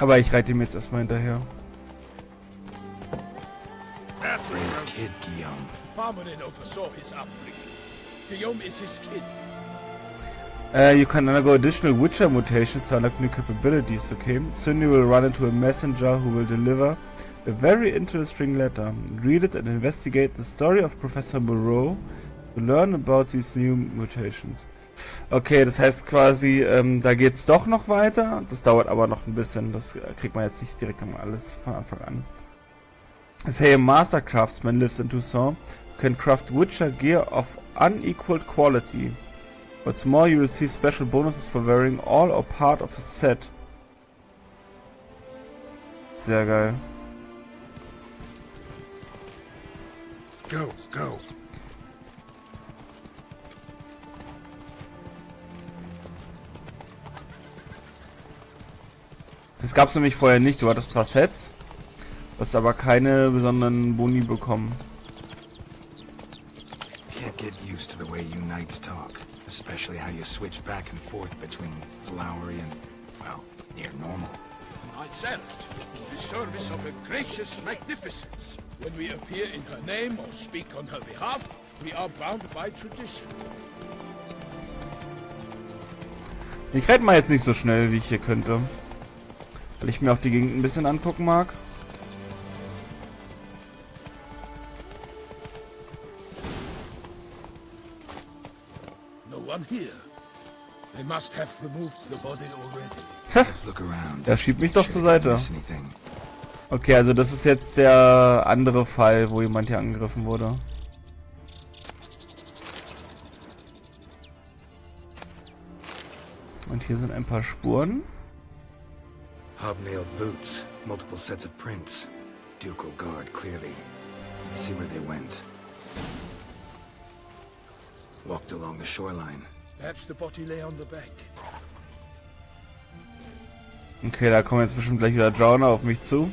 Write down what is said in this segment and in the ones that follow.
Aber ich reite ihm jetzt erstmal hinterher. That's brave kid, Guillaume. Permanent oversaw his upbringing. Guillaume is his kid. You can undergo additional Witcher mutations to unlock new capabilities, okay? Soon you will run into a messenger who will deliver a very interesting letter. Read it and investigate the story of Professor Moreau to learn about these new mutations. Okay, das heißt quasi, da geht's doch noch weiter. Das dauert aber noch ein bisschen. Das kriegt man jetzt nicht direkt alles von Anfang an. Say a master craftsman lives in Toussaint who can craft Witcher gear of unequaled quality. What's more, you receive special bonuses for wearing all or part of a set. Sehr geil. Go, go. Das gab's nämlich vorher nicht. Du hattest zwar Sets, hast aber keine besonderen Boni bekommen. Can't get used to the way you knights talk, especially how you switch back and forth between flowery and, well, near normal. Myself, the service of her gracious magnificence. When we appear in her name or speak on her behalf, we are bound by tradition. Ich reite mal jetzt nicht so schnell, wie ich hier könnte. Weil ich mir auch die Gegend ein bisschen angucken mag. No one here. They must have removed the body already. Let's look around. Der schiebt mich doch zur Seite. Okay, also das ist jetzt der andere Fall, wo jemand hier angegriffen wurde. Und hier sind ein paar Spuren. Hobnailed boots, multiple sets of prints. Ducal guard, clearly. Let's see where they went. Walked along the shoreline. Perhaps the body lay on the bank. Okay, da kommen jetzt bestimmt gleich wieder Drowner auf mich zu.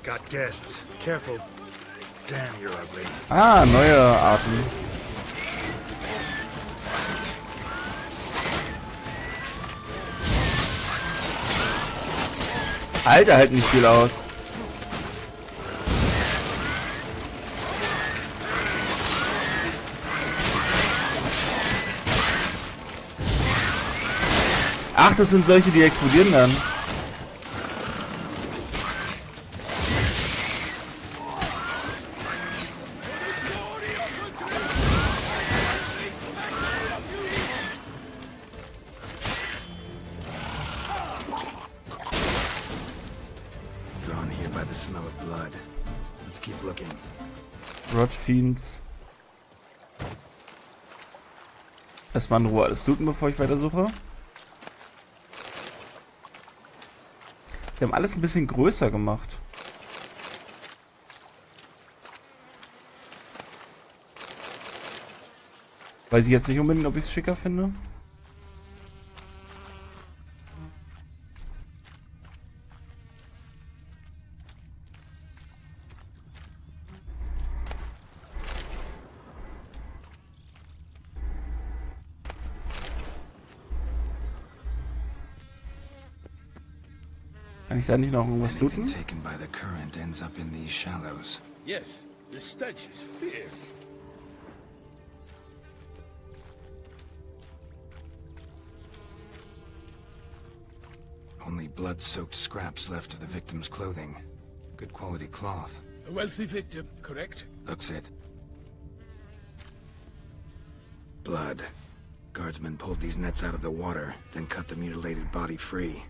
Got guests. Careful. Damn, you're ugly. Ah, neue Arten. Alter, hält nicht viel aus. Ach, das sind solche, die explodieren dann. Drawn here by the smell of blood. Let's keep looking. Rot Fiends. Erstmal in Ruhe alles looten, bevor ich weitersuche. Sie haben alles ein bisschen größer gemacht. Weiß ich jetzt nicht unbedingt, ob ich es schicker finde. Kann ich da nicht noch irgendwas looten? Taken by the current ends up in these shallows. Yes, the stench is fierce. Only blood-soaked scraps left of the victim's clothing. Good quality cloth. A wealthy victim, correct? Looks it. Blood. Guardsmen pulled these nets out of the water, then cut the mutilated body free.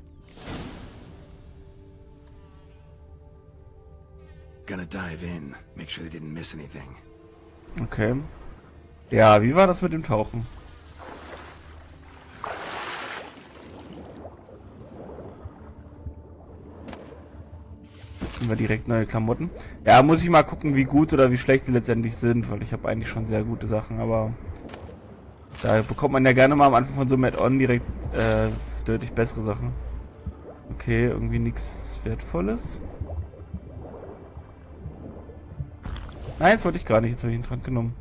Gonna dive in, make sure they didn't miss anything. Okay. Ja, wie war das mit dem Tauchen? Haben wir direkt neue Klamotten. Ja, muss ich mal gucken, wie gut oder wie schlecht die letztendlich sind, weil ich habe eigentlich schon sehr gute Sachen, aber da bekommt man ja gerne mal am Anfang von so einem Add-on direkt deutlich bessere Sachen. Okay, irgendwie nichts Wertvolles. Nein, das wollte ich gar nicht. Jetzt habe ich ihn dran genommen.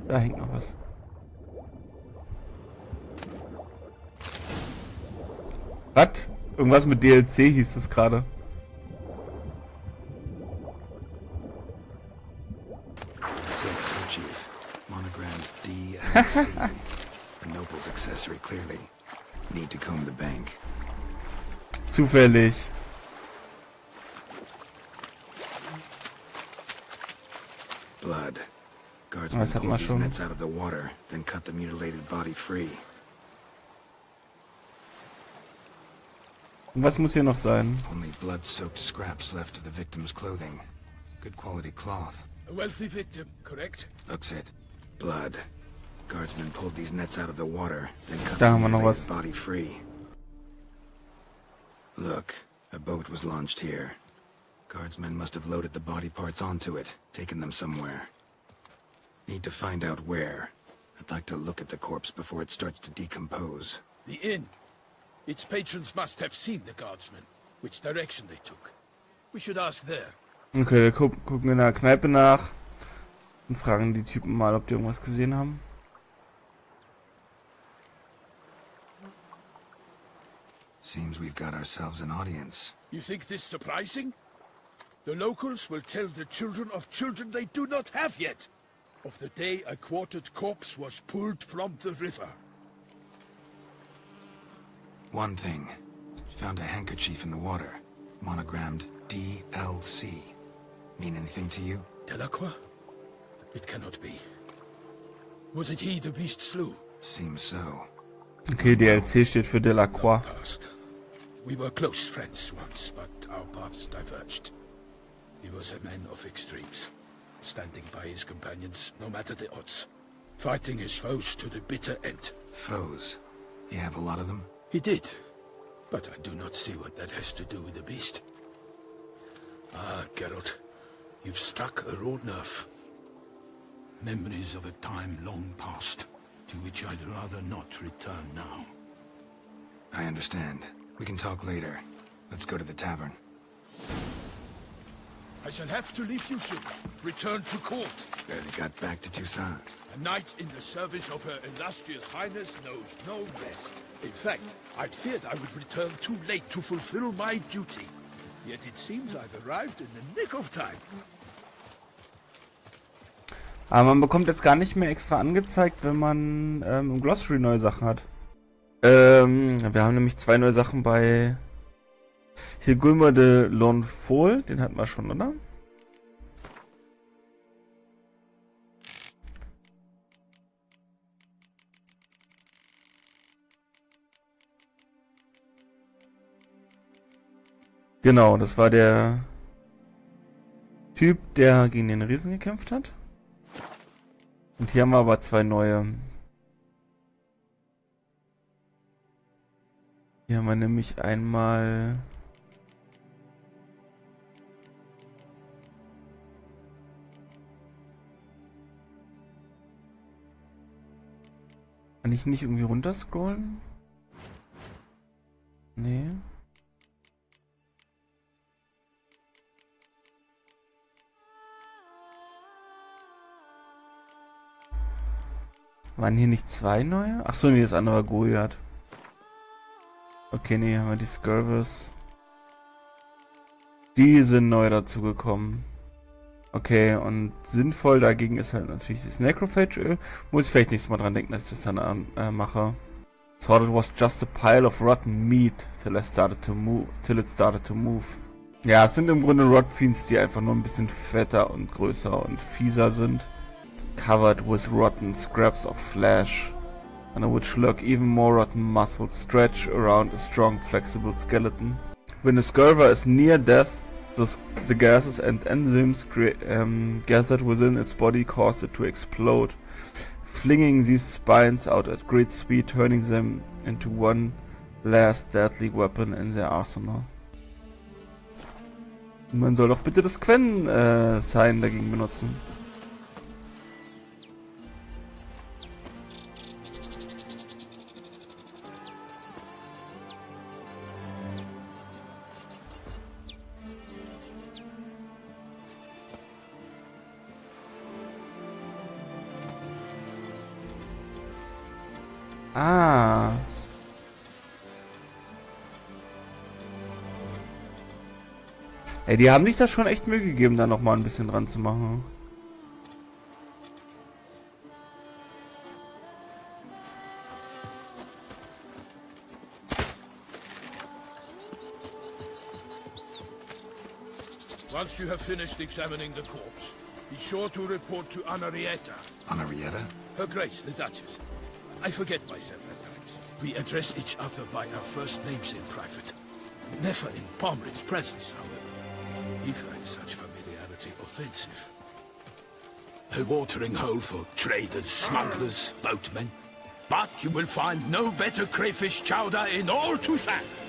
Da hängt noch was. Was? Irgendwas mit DLC hieß es gerade. Silk kerchief, monogrammed DLC. A noble's accessory, clearly. Need to comb the bank. Zufällig. Blood. Guardsmen Das hat man pulled these schon. nets out of the water, then cut the mutilated body free. Und was muss hier noch sein? Only blood-soaked scraps left of the victim's clothing. Good quality cloth. A wealthy victim, correct? Looks it. Blood. Guardsmen pulled these nets out of the water, then cut Da the haben wir noch mutilated was. body free. Look, a boat was launched here. Guardsmen must have loaded the body parts onto it, taken them somewhere. Need to find out where. I'd like to look at the corpse before it starts to decompose. The inn. Its patrons must have seen the guardsmen, which direction they took. We should ask there. Okay, wir gucken in der Kneipe nach und fragen die Typen mal, ob die irgendwas gesehen haben. Seems we've got ourselves an audience. You think this surprising? The locals will tell the children of children they do not have yet. Of the day a quartered corpse was pulled from the river. One thing. Found a handkerchief in the water. Monogrammed DLC. Mean anything to you? Delacroix? It cannot be. Was it he the beast slew? Seems so. Okay, DLC steht für Delacroix. Past. We were close friends once, but our paths diverged. He was a man of extremes, standing by his companions no matter the odds, fighting his foes to the bitter end. Foes. You have a lot of them? He did, but I do not see what that has to do with the beast. Ah, Geralt, you've struck a raw nerve. Memories of a time long past, to which I'd rather not return now. I understand. We can talk later. Let's go to the tavern. I shall have to leave you soon. Return to court. Barely got back to Toussaint. A knight in the service of Her Illustrious Highness knows no rest. In fact, I'd feared I would return too late to fulfill my duty. Yet it seems I've arrived in the nick of time. Aber man bekommt jetzt gar nicht mehr extra angezeigt, wenn man im Glossary neue Sachen hat. Wir haben nämlich 2 neue Sachen bei hier Gulmer de Lonfol, den hatten wir schon, oder? Genau, das war der Typ, der gegen den Riesen gekämpft hat. Und hier haben wir aber 2 neue. Hier haben wir nämlich einmal... Kann ich nicht irgendwie runterscrollen? Nee. Waren hier nicht 2 neue? Achso, nee, das andere war Goliath. Okay, nee, haben wir die Scurvus. Die sind neu dazugekommen. Okay, und sinnvoll dagegen ist halt natürlich das Necrophage-Öl. Muss ich vielleicht nächstes Mal dran denken, dass ich das dann mache. Thought it was just a pile of rotten meat till it started to move. Ja, es sind im Grunde Rotfiends, die einfach nur ein bisschen fetter und größer und fieser sind. Covered with rotten scraps of flesh, under which lurk even more rotten muscles stretched around a strong, flexible skeleton. When a scurver is near death, the gases and enzymes gathered within its body cause it to explode, flinging these spines out at great speed, turning them into one last deadly weapon in their arsenal. Man soll doch bitte das Quen-Sign dagegen benutzen. Ah. Ey, die haben sich da schon echt Mühe gegeben, da nochmal ein bisschen dran zu machen. Once you have finished examining the corpse, be sure to report to Anarietta. Anarietta? Her Grace, the Duchess. I forget myself at times. We address each other by our first names in private. Never in Pomrin's presence, however. He finds such familiarity offensive. A watering hole for traders, smugglers, boatmen. But you will find no better crayfish chowder in all TOUSSAINT.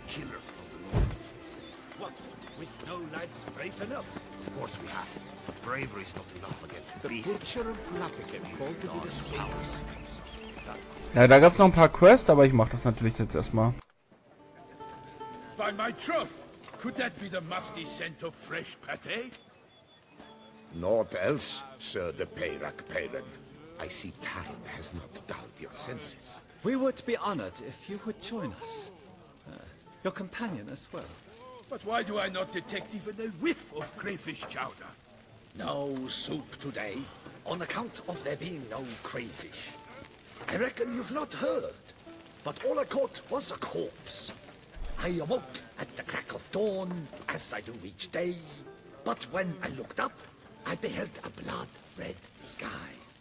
Killer from the north. What? With no lads brave enough? Of course we have. But bravery's not enough against the beast. Butcher and Blutig called to be the swingers. Ja, da gab's noch ein paar Quests, aber ich mach das natürlich jetzt erstmal. By my troth, could that be the musty scent of fresh pate? Naught else, Sir de Peyrac-Peyran. I see time has not dulled your senses. We would be honored if you would join us. Your companion as well. But why do I not detect even a whiff of crayfish chowder? No soup today, on account of there being no crayfish. I reckon you've not heard, but all I caught was a corpse. I awoke at the crack of dawn, as I do each day, but when I looked up, I beheld a blood-red sky.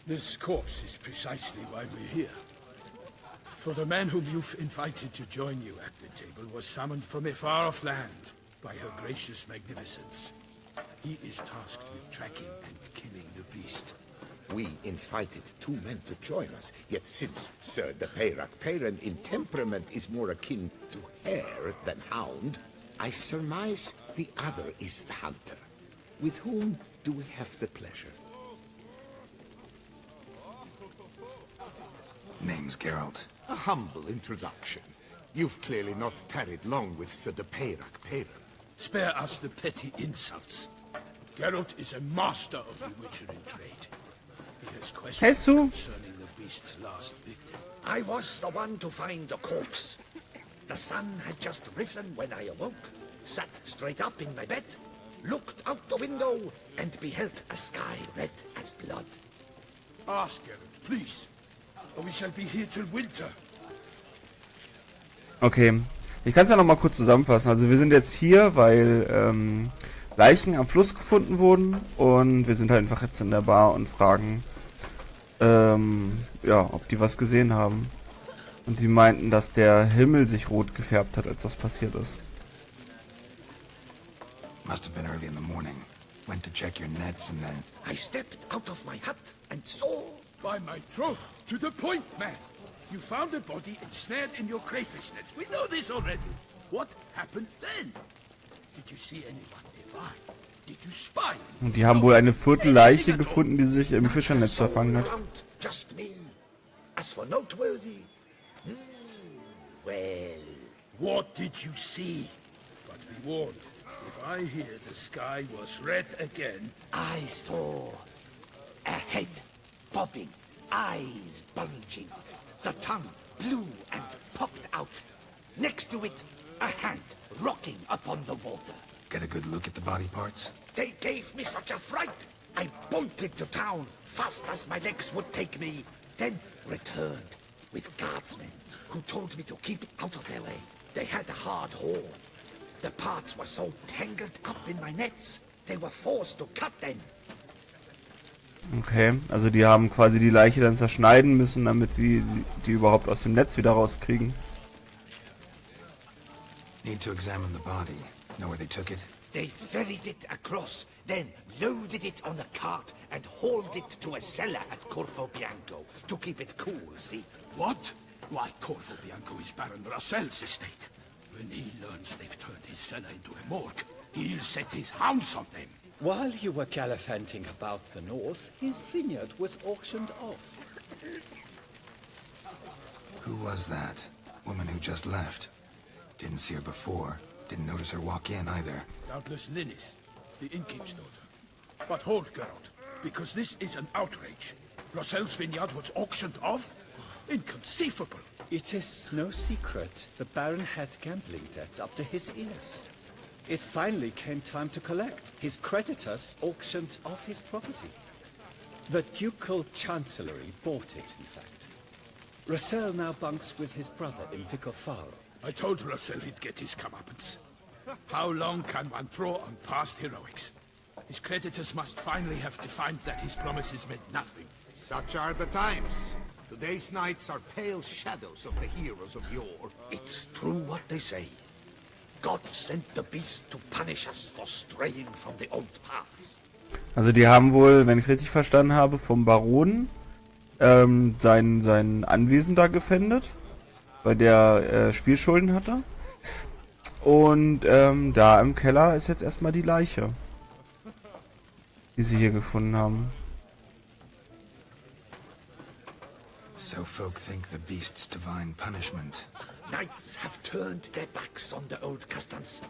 This corpse is precisely why we're here. For the man whom you've invited to join you at the table was summoned from a far-off land by her gracious magnificence. He is tasked with tracking and killing the beast. We invited two men to join us, yet since Sir de Peyrac-Peyran in temperament is more akin to hare than hound, I surmise the other is the hunter. With whom do we have the pleasure? Name's Geralt. A humble introduction. You've clearly not tarried long with Sir de Peyrac-Peyran. Spare us the petty insults. Geralt is a master of the witchery trade. He has questions concerning the beast's last victim. I was the one to find the corpse. The sun had just risen when I awoke, sat straight up in my bed, looked out the window, and beheld a sky red as blood. Ask Geralt, please, or we shall be here till winter. Okay, ich kann es ja nochmal kurz zusammenfassen. Also wir sind jetzt hier, weil Leichen am Fluss gefunden wurden und wir sind halt einfach jetzt in der Bar und fragen, ja, ob die was gesehen haben. Und die meinten, dass der Himmel sich rot gefärbt hat, als das passiert ist. Must have been early in the morning. Went to check your nets and then... I stepped out of my hut and saw... By my troth, to the point, man. You found a body ensnared in your crayfish nets. We know this already. What happened then? Did you see anyone nearby? Did you spy? Und die haben wohl eine Viertelleiche gefunden, die sich im Fischernetz verfangen hat. Just me. As for noteworthy... well... What did you see? But be warned, if I hear the sky was red again... I saw a head bobbing, eyes bulging, the tongue blue and popped out. Next to it, a hand rocking upon the water. Get a good look at the body parts? They gave me such a fright. I bolted to town fast as my legs would take me, then returned with guardsmen who told me to keep out of their way. They had a hard haul. The parts were so tangled up in my nets, they were forced to cut them. Okay, also die haben quasi die Leiche dann zerschneiden müssen, damit sie die überhaupt aus dem Netz wieder rauskriegen. Need to examine the body. Know where they took it? They ferried it across, then loaded it on a cart and hauled it to a cellar at Corvo Bianco to keep it cool, see? What? Why, Corvo Bianco is Baron Russell's estate. When he learns they've turned his cellar into a morgue, he'll set his hounds on them. While you were gallivanting about the north, his vineyard was auctioned off. Who was that? Woman who just left. Didn't see her before. Didn't notice her walk in either. Doubtless Linnis, the innkeep's daughter. But hold, Geralt, because this is an outrage. Russell's vineyard was auctioned off? Inconceivable. It is no secret the Baron had gambling debts up to his ears. It finally came time to collect. His creditors auctioned off his property. The Ducal Chancellery bought it, in fact. Russell now bunks with his brother in Vicofaro. I told Russell he'd get his comeuppance. How long can one throw on past heroics? His creditors must finally have to find that his promises meant nothing. Such are the times. Today's knights are pale shadows of the heroes of yore. It's true what they say. God sent the beast to punish us for straying from the old paths. Also die haben wohl, wenn ich es richtig verstanden habe, vom Baron sein Anwesen da gefändet, weil der Spielschulden hatte. Und da im Keller ist jetzt erstmal die Leiche, die sie hier gefunden haben. So folk think the beast's divine punishment. Knights have turned their backs on the old customs.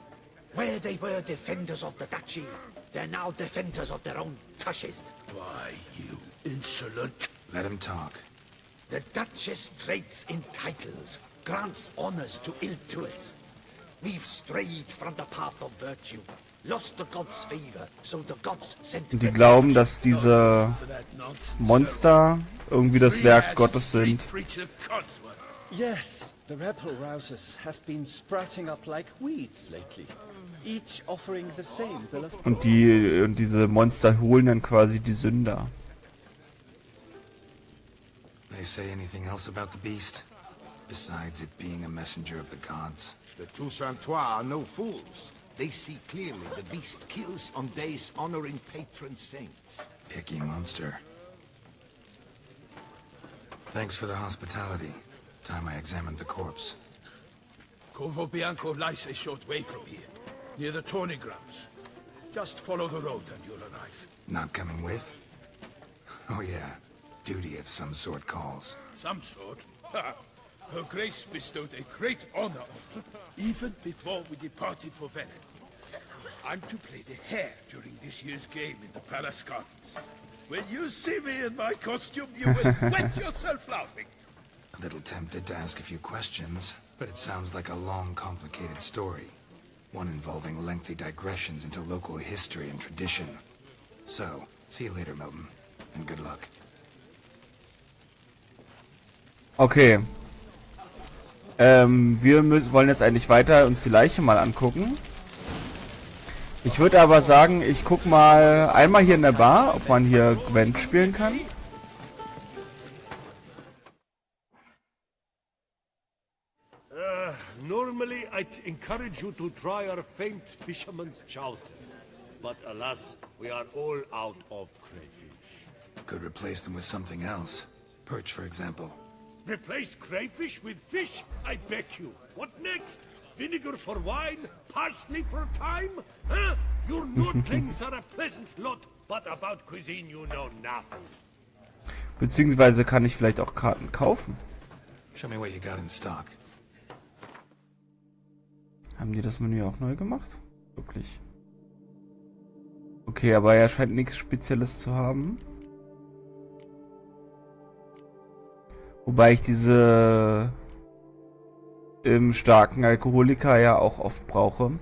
Where they were defenders of the duchy, they're now defenders of their own tushes. Why, you insolent... Let him talk. The Duchess trades in titles, grants honors to ill-doers. We've strayed from the path of virtue, lost the gods' favor, so the gods sent... Und die glauben, dass diese Monster irgendwie das Werk Gottes sind. Yes, the rebel rousers have been sprouting up like weeds lately, each offering the same bill of Und goods. diese Monster holen dann quasi die Sünder. They say anything else about the beast? Besides it being a messenger of the gods. The TOUSSAINT are no fools. They see clearly the beast kills on days honoring patron saints. Picky monster. Thanks for the hospitality. Time I examined the corpse. Corvo Bianco lies a short way from here, near the tourney grounds. Just follow the road and you'll arrive. Not coming with? Oh yeah. Duty of some sort calls. Some sort? Ha! Her Grace bestowed a great honor on me, even before we departed for Velen. I'm to play the hare during this year's game in the palace gardens. When you see me in my costume, you will wet yourself laughing. A little tempted to ask a few questions, but it sounds like a long, complicated story. One involving lengthy digressions into local history and tradition. So, see you later, Milton, and good luck. Okay. Wollen jetzt eigentlich weiter uns die Leiche mal angucken. Ich würde aber sagen, ich guck mal einmal hier in der Bar, ob man hier Gwent spielen kann. Normally, I'd encourage you to try our famed fisherman's chowder. But alas, we are all out of crayfish. Could replace them with something else. Perch, for example. Replace crayfish with fish? I beg you. What next? Vinegar for wine? Parsley for thyme? Huh? Your Nordlings are a pleasant lot, but about cuisine you know nothing. Beziehungsweise kann ich vielleicht auch Karten kaufen. Show me what you got in stock. Haben die das Menü auch neu gemacht? Wirklich. Okay, aber er scheint nichts Spezielles zu haben. Wobei ich diese starken Alkoholiker ja auch oft brauche.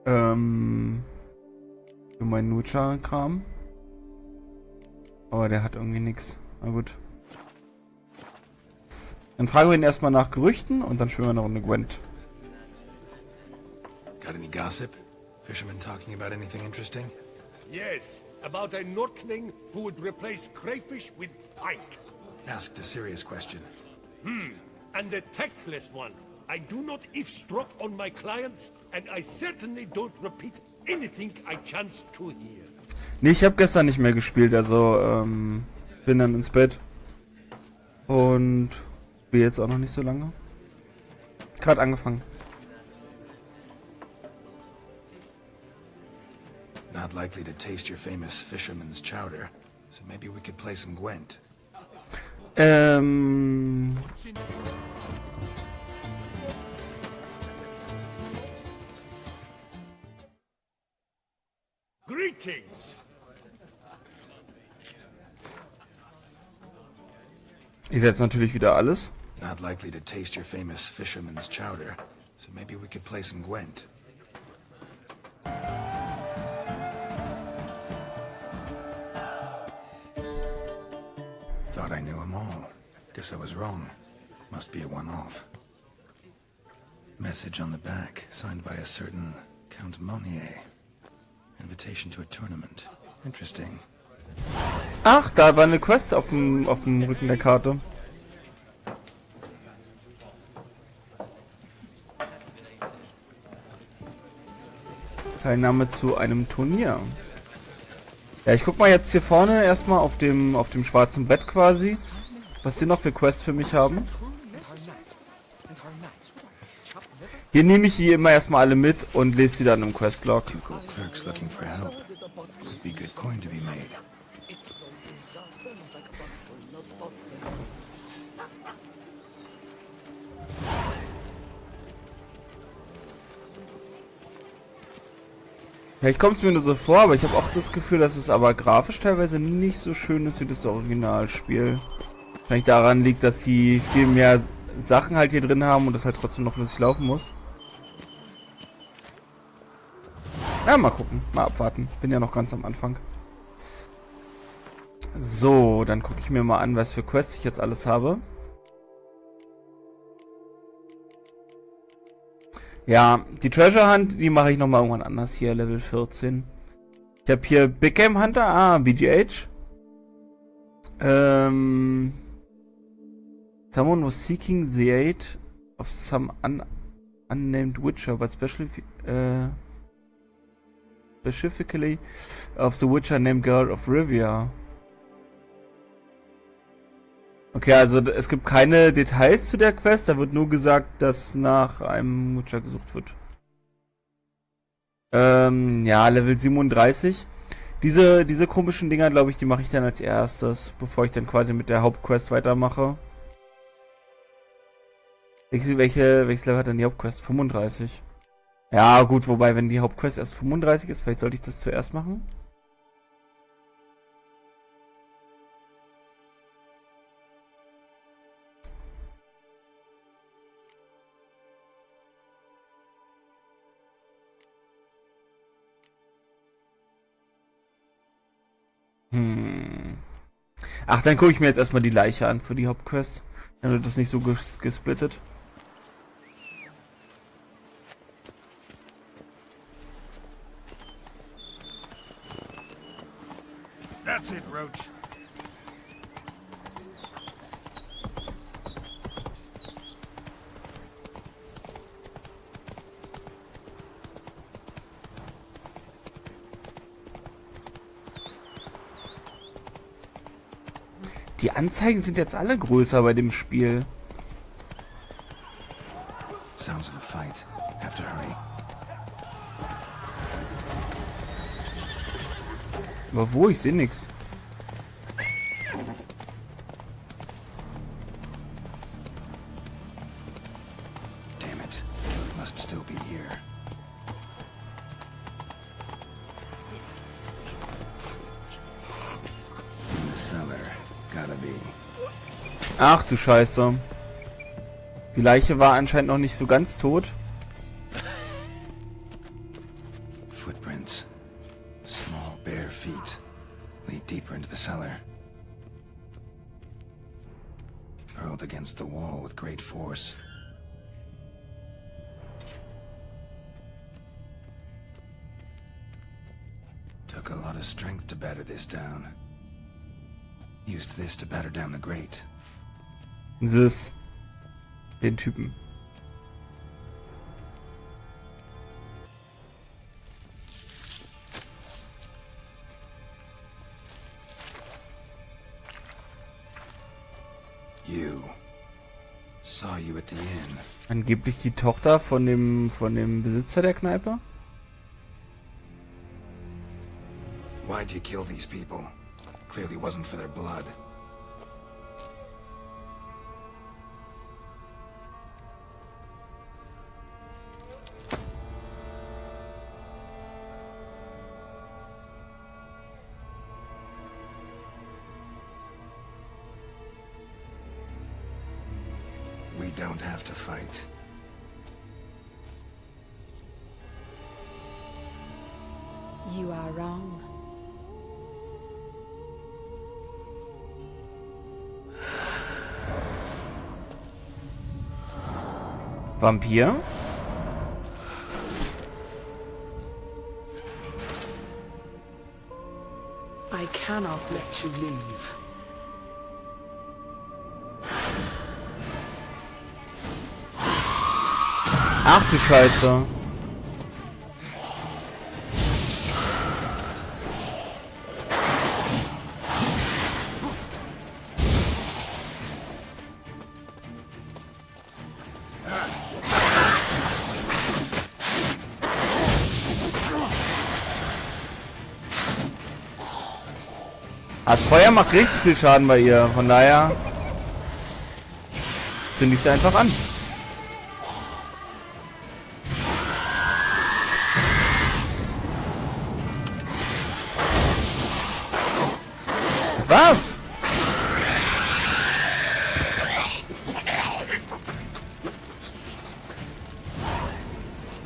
Für meinen Nucha-Kram. Aber der hat irgendwie nichts. Na gut. Dann fragen wir ihn erstmal nach Gerüchten und dann spielen wir eine Runde Gwent. Got any gossip? Fishermen talking about anything interesting? Yes, about a Nordling who would replace crayfish with pike. Asked a serious question. And a tactless one. I do not eavesdrop on my clients, and I certainly don't repeat anything I chance to hear. Nee, ich habe gestern nicht mehr gespielt, also bin dann ins Bett. Und bin jetzt auch noch nicht so lange. Gerade angefangen. Not likely to taste your famous fisherman's chowder, so maybe we could play some Gwent. Greetings! Ich setze natürlich wieder alles. not likely to taste your famous fisherman's chowder, so maybe we could play some Gwent. Thought I knew them all. Guess I was wrong. Must be a one-off. Message on the back, signed by a certain Count Monnier. Invitation to a tournament. Interesting. Ach, da war eine Quest auf dem Rücken der Karte. Teilnahme zu einem Turnier. Ja, ich guck mal jetzt hier vorne erstmal auf dem schwarzen Brett quasi, was die noch für Quests für mich haben. Hier nehme ich die immer erstmal alle mit und lese sie dann im Questlog. Vielleicht kommt es mir nur so vor, aber ich habe auch das Gefühl, dass es aber grafisch teilweise nicht so schön ist wie das Originalspiel. Wahrscheinlich daran liegt, dass sie viel mehr Sachen halt hier drin haben und das halt trotzdem noch flüssig laufen muss. Ja, mal gucken. Mal abwarten. Bin ja noch ganz am Anfang. So, dann gucke ich mir mal an, was für Quests ich jetzt alles habe. Ja, die Treasure Hunt, die mache ich nochmal irgendwann anders hier, Level 14. Ich habe hier Big Game Hunter, BGH. Someone was seeking the aid of some unnamed witcher, but specifically of the witcher named Geralt of Rivia. Okay, also es gibt keine Details zu der Quest, da wird nur gesagt, dass nach einem Witcher gesucht wird. Ja, Level 37. Diese komischen Dinger, glaube ich, die mache ich dann als erstes, bevor ich dann quasi mit der Hauptquest weitermache. Welches Level hat denn die Hauptquest? 35. Ja, gut, wobei, wenn die Hauptquest erst 35 ist, vielleicht sollte ich das zuerst machen. Ach, dann gucke ich mir jetzt erstmal die Leiche an für die Hauptquest. Dann wird das nicht so gesplittet. That's it, Roach. Die Anzeigen sind jetzt alle größer bei dem Spiel. Sounds of a fight. Have to hurry. Aber wo? Ich sehe nichts. Damn it. Must still be here. In the cellar. Gotta be. Ach du Scheiße. Die Leiche war anscheinend noch nicht so ganz tot. Footprints. Small bare feet. Lead deeper into the cellar. Hurled against the wall with great force. Took a lot of strength to batter this down. Used this to batter down the grate. Den Typen. You. Saw you at the inn. Angeblich die Tochter von dem Besitzer der Kneipe. Why'd you kill these people? Clearly wasn't for their blood. don't have to fight. You are wrong. Vampir? I cannot let you leave. Ach du Scheiße. Das Feuer macht richtig viel Schaden bei ihr, von daher zünde ich sie einfach an. Was?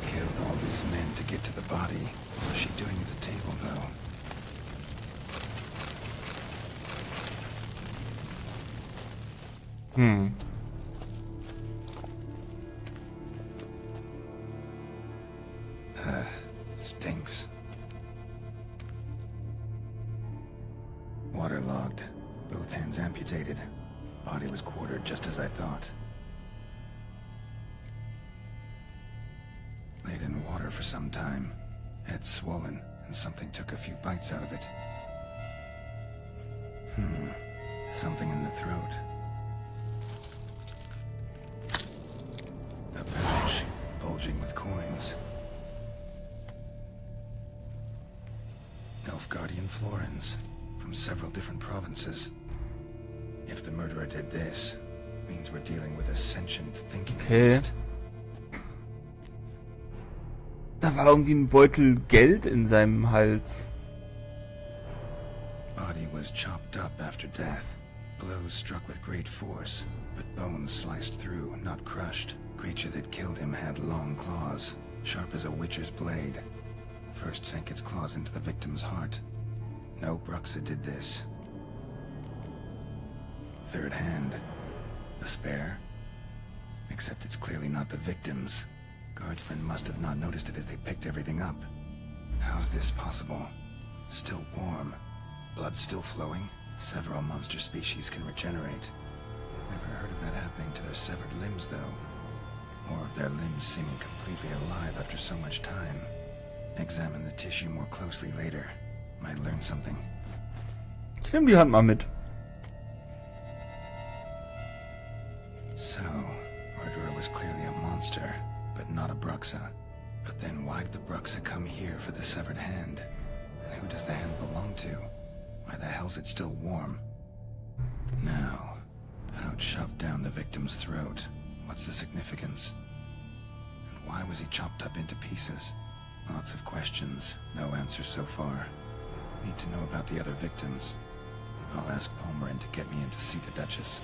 Killed all these men to get to the body. What's she doing at the table, though? Stinks. Waterlogged. Both hands amputated. Body was quartered just as I thought. Laid in water for some time. Head swollen, and something took a few bites out of it. Something in the throat. A pouch, bulging with coins. Nilfgaardian florins, from several different provinces. If the murderer did this, means we're dealing with a sentient thinking beast. Da war irgendwie ein Beutel Geld in seinem Hals. Body was chopped up after death. Blows struck with great force, but bones sliced through, not crushed. Creature that killed him had long claws, sharp as a witcher's blade. First sank its claws into the victim's heart. No Bruxa did this. Third hand. A spare? Except it's clearly not the victim's. Guardsmen must have not noticed it as they picked everything up. How's this possible? Still warm. Blood still flowing? Several monster species can regenerate. Never heard of that happening to their severed limbs, though. Or of their limbs seeming completely alive after so much time. Examine the tissue more closely later. Might learn something. Ich nehme die Hand mal mit. So, murderer was clearly a monster, but not a Bruxa. But then why'd the Bruxa come here for the severed hand? And who does the hand belong to? Why the hell's it still warm? Now, pouch shoved down the victim's throat. What's the significance? And why was he chopped up into pieces? Lots of questions, no answers so far. Need to know about the other victims. I'll ask Palmerin to get me in to see the Duchess.